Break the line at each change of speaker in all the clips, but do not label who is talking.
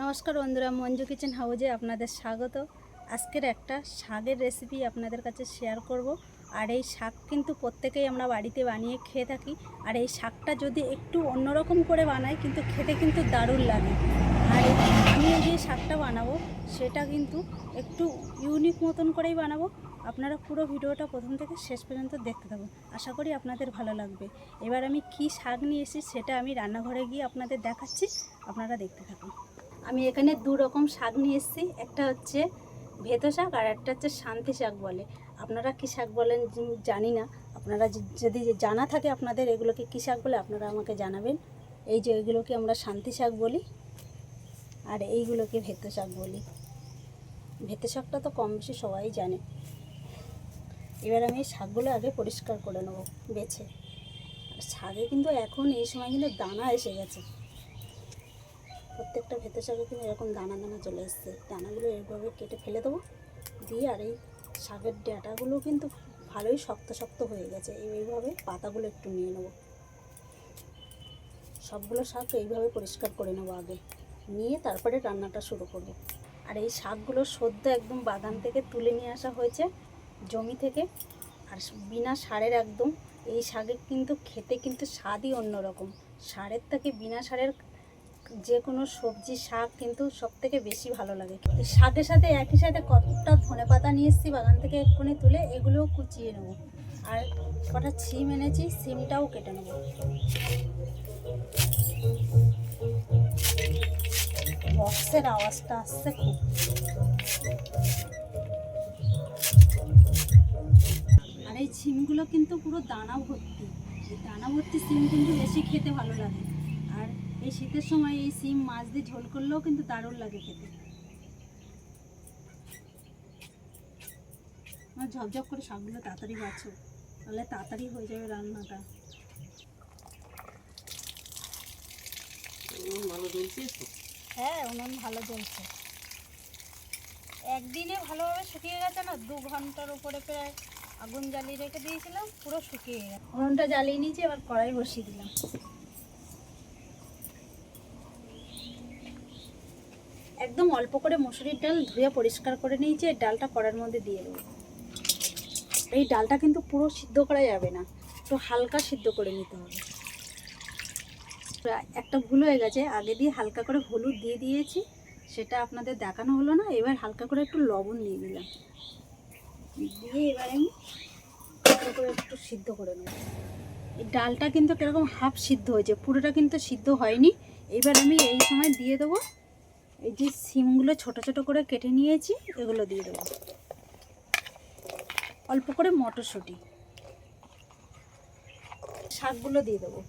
নমস্কার বন্ধুরা, মঞ্জু কিচেন হাউজে আপনাদের স্বাগত। আজকের একটা শাকের রেসিপি আপনাদের কাছে শেয়ার করব। আর এই শাক কিন্তু প্রত্যেকেই আমরা বাড়িতে বানিয়ে খেয়ে থাকি। আর এই শাকটা যদি একটু অন্যরকম করে বানাই কিন্তু খেতে কিন্তু দারুণ লাগে। আর আমি এই যে শাকটা বানাবো সেটা কিন্তু একটু ইউনিক মতন করেই বানাবো। আপনারা পুরো ভিডিওটা প্রথম থেকে শেষ পর্যন্ত দেখতে থাকুন, আশা করি আপনাদের ভালো লাগবে। এবার আমি কি শাক নিয়ে এসেছি সেটা আমি রান্নাঘরে গিয়ে আপনাদের দেখাচ্ছি, আপনারা দেখতে থাকুন। আমি এখানে দু রকম শাক নিয়ে এসেছি, একটা হচ্ছে ভেতো শাক আর একটা হচ্ছে শান্তি শাক বলে। আপনারা কী শাক বলেন জানি না, আপনারা যদি জানা থাকে আপনাদের এগুলোকে কী শাক বলে আপনারা আমাকে জানাবেন। এই যে এগুলোকে আমরা শান্তি শাক বলি আর এইগুলোকে ভেতো শাক বলি। ভেতো শাকটা তো কম বেশি সবাই জানে। এবার আমি এই শাকগুলো আগে পরিষ্কার করে নেবো বেছে। আর শাকে কিন্তু এখন এই সময় কিন্তু দানা এসে গেছে, প্রত্যেকটা ভেতর শাকে কিন্তু এরকম দানা দানা চলে এসছে। দানাগুলো এইভাবে কেটে ফেলে দেবো দিয়ে, আর এই শাকের ডাঁটাগুলো কিন্তু ভালোই শক্ত শক্ত হয়ে গেছে। এইভাবে পাতাগুলো একটু নিয়ে নেবো, সবগুলো শাক এইভাবে পরিষ্কার করে নেবো আগে, নিয়ে তারপরে রান্নাটা শুরু করব। আর এই শাকগুলো সদ্য একদম বাগান থেকে তুলে নিয়ে আসা হয়েছে, জমি থেকে, আর বিনা সারের একদম। এই শাকের কিন্তু খেতে কিন্তু স্বাদই অন্যরকম। সারের থেকে বিনা সারের যে কোনো সবজি শাক কিন্তু সবথেকে বেশি ভালো লাগে। শাকের সাথে একই সাথে কতটা ধনেপাতা নিয়ে এসেছি বাগান থেকে এক্ষুনি তুলে, এগুলোও কুচিয়ে নেব। আর কটা সিম এনেছি, সিমটাও কেটে নেব। বক্সের আওয়াজটা আসছে খুব। আর এই সিমগুলো কিন্তু পুরো দানা ভর্তি। এই দানা ভর্তি সিম কিন্তু বেশি খেতে ভালো লাগে। আর এই শীতের সময় এই সিম মাছ দিয়ে ঝোল করলেও কিন্তু দারুণ লাগে খেতে। আমার ঝপঝপ করে শাকগুলো তাড়াতাড়ি বাছো, তাহলে তাড়াতাড়ি হয়ে যাবে রান্নাটা।
ভালো জ্বলছে তো?
হ্যাঁ, উনুন ভালো জ্বলছে। একদিনে ভালোভাবে শুকিয়ে গেছে না, 2 ঘন্টার উপরে প্রায় আগুন জ্বালিয়ে রেখে দিয়েছিলাম, পুরো শুকিয়ে গেছে। উনুনটা জ্বালিয়ে নিয়েছি, এবার কড়াই বসিয়ে দিলাম। একদম অল্প করে মসুরির ডাল ধুয়ে পরিষ্কার করে নিয়েছি, এই ডালটা কড়াইয়ের মধ্যে দিয়ে দেবো। এই ডালটা কিন্তু পুরো সিদ্ধ করা যাবে না, একটু হালকা সিদ্ধ করে নিতে হবে। একটা ভুল হয়ে গেছে, আগে দিয়ে হালকা করে হলুদ দিয়ে দিয়েছি, সেটা আপনাদের দেখানো হলো না। এবার হালকা করে একটু লবণ দিয়ে দিলাম, দিয়ে এবার আমি হালকা করে একটু সিদ্ধ করে নেব। এই ডালটা কিন্তু কীরকম হাফ সিদ্ধ হয়েছে, পুরোটা কিন্তু সিদ্ধ হয়নি। এবার আমি এই সময় দিয়ে দেবো এই যে সিমগুলো ছোট ছোট করে কেটে নিয়েছি, এগুলো দিয়ে দেবো। অল্প করে মটরশুঁটি, শাকগুলো দিয়ে দেবো।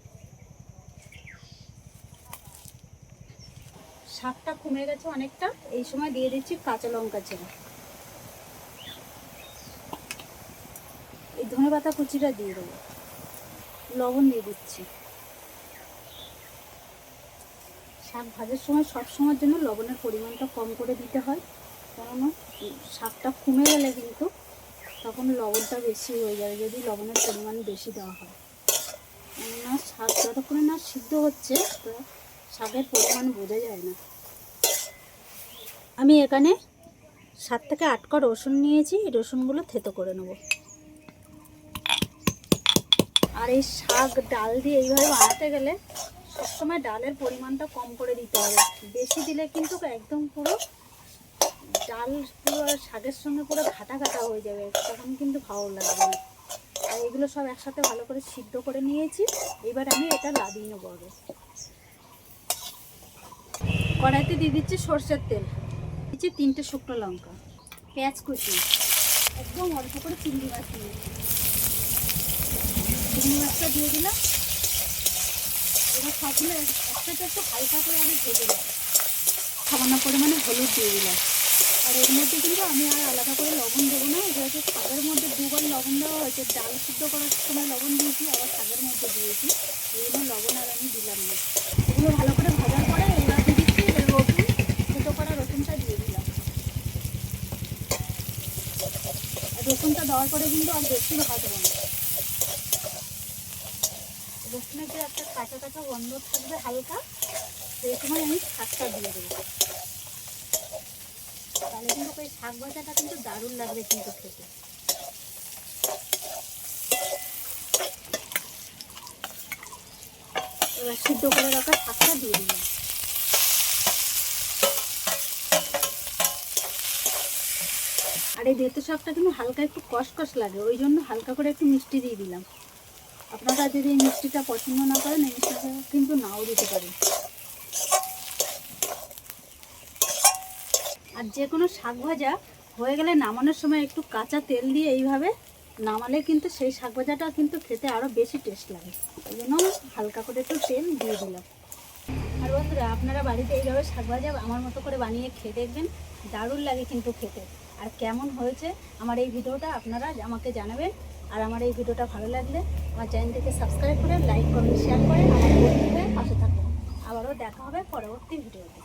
শাকটা কমে গেছে অনেকটা, এই সময় দিয়ে দিচ্ছি কাঁচা লঙ্কা চেরা, এই ধনেপাতা কুচিটা দিয়ে দেবো, লবণ দিয়ে দিচ্ছি। শাক ভাজার সময় সব সময়ের জন্য লবণের পরিমাণটা কম করে দিতে হয়, কেননা শাকটা কমে গেলে কিন্তু তখন লবণটা বেশি হয়ে যাবে যদি লবণের পরিমাণ বেশি দেওয়া হয়। কেননা শাক যতক্ষণে না সিদ্ধ হচ্ছে তো শাকের পরিমাণ বোঝা যায় না। আমি এখানে 7 থেকে 8 কোয়া রসুন নিয়েছি, এই রসুনগুলো থেতো করে নেব। আর এই শাক ডাল দিয়ে এইভাবে বানাতে গেলে সবসময় ডালের পরিমাণটা কম করে দিতে হবে, বেশি দিলে কিন্তু একদম পুরো ডাল পুরো শাকের সঙ্গে পুরো ঘাটা ঘাটা হয়ে যাবে, তখন কিন্তু ভালো লাগবে না। আর এগুলো সব একসাথে ভালো করে সিদ্ধ করে নিয়েছি, এবার আমি এটা লাদিয়ে নেবো। আগে কড়াইতে দিয়ে দিচ্ছি সরষের তেল, দিচ্ছি 3টে শুকনো লঙ্কা, পেঁয়াজ কুচি, একদম অল্প করে চিংড়ি মাছ দিয়েছি, চিংড়ি মাছটা দিয়ে দিলাম। এবার সবগুলো একসাথে একটু হালকা করে আমি ভেজে নেব। সামান্য পরিমাণে হলুদ দিয়ে দিলাম। আর এর মধ্যে কিন্তু আমি আর আলাদা করে লবণ দেবো না, যেহেতু শাকের মধ্যে 2 বার লবণ দেওয়া হয়েছে। ডাল সিদ্ধ করার সময় লবণ দিয়েছি, আবার শাকের মধ্যে দিয়েছি, এই জন্য লবণ আর আমি দিলাম না। এগুলো ভালো করে ভাজার পরে এবার দিয়ে দিচ্ছি রসুন, সিদ্ধ করা রসুনটা দিয়ে দিলাম। রসুনটা দেওয়ার পরে কিন্তু আর বেশি ভাজবো না, রসুনের যে একটা কাঁচা কাঁচা গন্ধ থাকবে হালকা, সেই সময় আমি শাকটা দিয়ে দেবো। তাহলে কিন্তু ওই শাক ভাজাটা কিন্তু দারুণ লাগবে কিন্তু খেতে। এবার সিদ্ধ করে রাখা শাকটা দিয়ে দিলাম। আর এই বেতো শাকটা কিন্তু হালকা একটু কষকষ লাগে, ওই জন্য হালকা করে একটু মিষ্টি দিয়ে দিলাম। আপনারা যদি এই মিষ্টিটা পছন্দ না করেন, এই মিষ্টিটা কিন্তু নাও দিতে পারেন। আর যে কোনো শাক ভাজা হয়ে গেলে নামানোর সময় একটু কাঁচা তেল দিয়ে এইভাবে নামালে কিন্তু সেই শাক ভাজাটা কিন্তু খেতে আরও বেশি টেস্ট লাগে। ওই জন্য হালকা করে একটু তেল দিয়ে দিলাম। আর বন্ধুরা, আপনারা বাড়িতে এইভাবে শাক ভাজা আমার মতো করে বানিয়ে খেয়ে দেখবেন, দারুণ লাগে কিন্তু খেতে। আর কেমন হয়েছে আমার এই ভিডিওটা আপনারা আমাকে জানাবেন। আর আমার এই ভিডিওটা ভালো লাগলে আমার চ্যানেলটিকে সাবস্ক্রাইব করে লাইক কমেন্ট শেয়ার করে আমার বন্ধু হয়ে পাশে থাকবেন। আবারও দেখা হবে পরবর্তী ভিডিওতে।